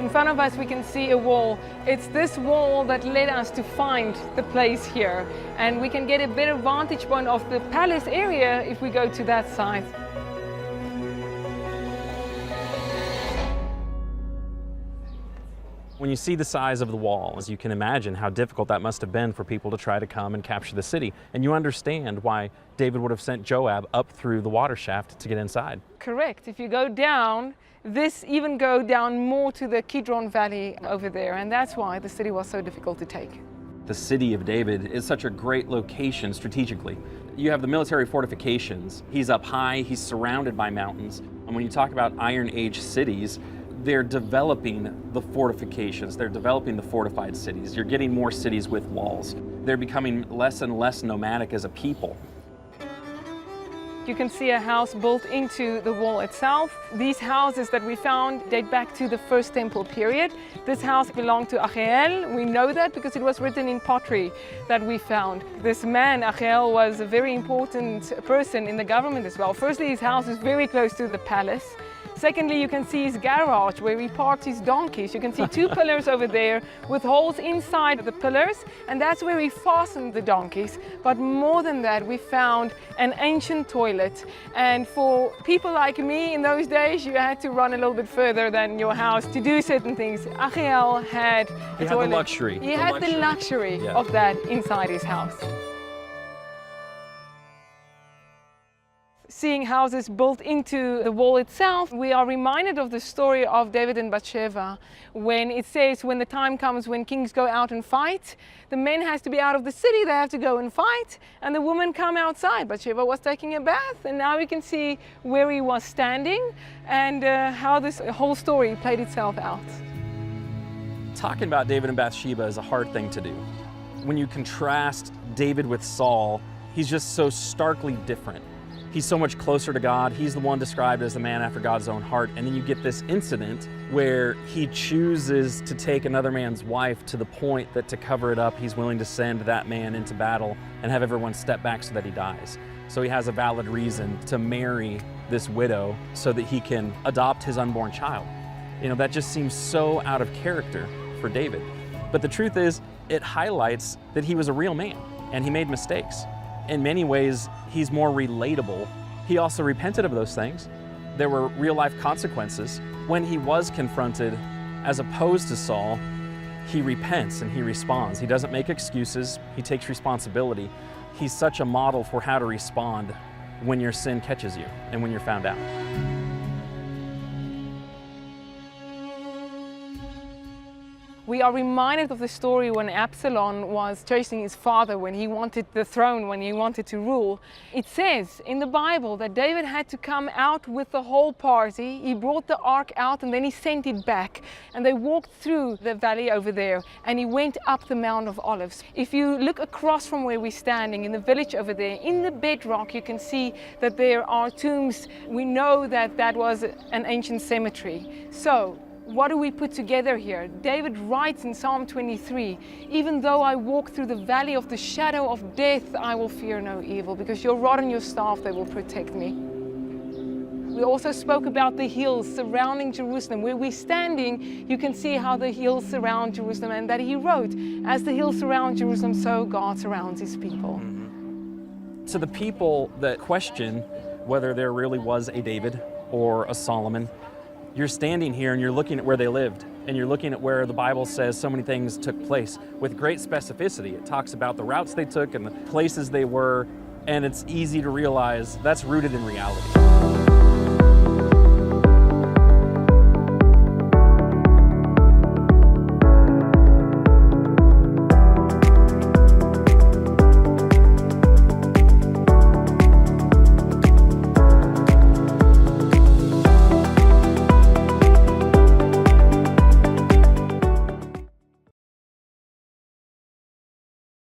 In front of us we can see a wall. It's this wall that led us to find the place here, and we can get a better vantage point of the palace area if we go to that side. When you see the size of the walls, you can imagine how difficult that must have been for people to try to come and capture the city. And you understand why David would have sent Joab up through the water shaft to get inside. Correct. If you go down, this even go down more to the Kidron Valley over there, and that's why the city was so difficult to take. The city of David is such a great location strategically. You have the military fortifications. He's up high, he's surrounded by mountains. And when you talk about Iron Age cities, they're developing the fortifications, they're developing the fortified cities. You're getting more cities with walls. They're becoming less and less nomadic as a people. You can see a house built into the wall itself. These houses that we found date back to the First Temple period. This house belonged to Achiel. We know that because it was written in pottery that we found. This man, Achiel, was a very important person in the government as well. Firstly, his house is very close to the palace. Secondly, you can see his garage where he parked his donkeys. You can see two pillars over there with holes inside the pillars, and that's where he fastened the donkeys. But more than that, we found an ancient toilet. And for people like me in those days, you had to run a little bit further than your house to do certain things. Achiel had a toilet. The luxury. He had the luxury of that inside his house. Seeing houses built into the wall itself, we are reminded of the story of David and Batsheva, when it says when the time comes when kings go out and fight, the men has to be out of the city, they have to go and fight, and the women come outside. Batsheva was taking a bath, and now we can see where he was standing and how this whole story played itself out. Talking about David and Bathsheba is a hard thing to do. When you contrast David with Saul, he's just so starkly different. He's so much closer to God. He's the one described as the man after God's own heart. And then you get this incident where he chooses to take another man's wife to the point that to cover it up, he's willing to send that man into battle and have everyone step back so that he dies. So he has a valid reason to marry this widow so that he can adopt his unborn child. You know, that just seems so out of character for David. But the truth is, it highlights that he was a real man and he made mistakes. In many ways, he's more relatable. He also repented of those things. There were real-life consequences. When he was confronted, as opposed to Saul, he repents and he responds. He doesn't make excuses. He takes responsibility. He's such a model for how to respond when your sin catches you and when you're found out. We are reminded of the story when Absalom was chasing his father, when he wanted the throne, when he wanted to rule. It says in the Bible that David had to come out with the whole party. He brought the ark out and then he sent it back. And they walked through the valley over there and he went up the Mount of Olives. If you look across from where we're standing in the village over there, in the bedrock you can see that there are tombs. We know that that was an ancient cemetery. So, what do we put together here? David writes in Psalm 23, even though I walk through the valley of the shadow of death, I will fear no evil, because your rod and your staff, they will protect me. We also spoke about the hills surrounding Jerusalem. Where we're standing, you can see how the hills surround Jerusalem, and that he wrote, as the hills surround Jerusalem, so God surrounds his people. To the people that question whether there really was a David or a Solomon, you're standing here and you're looking at where they lived, and you're looking at where the Bible says so many things took place with great specificity. It talks about the routes they took and the places they were, and it's easy to realize that's rooted in reality.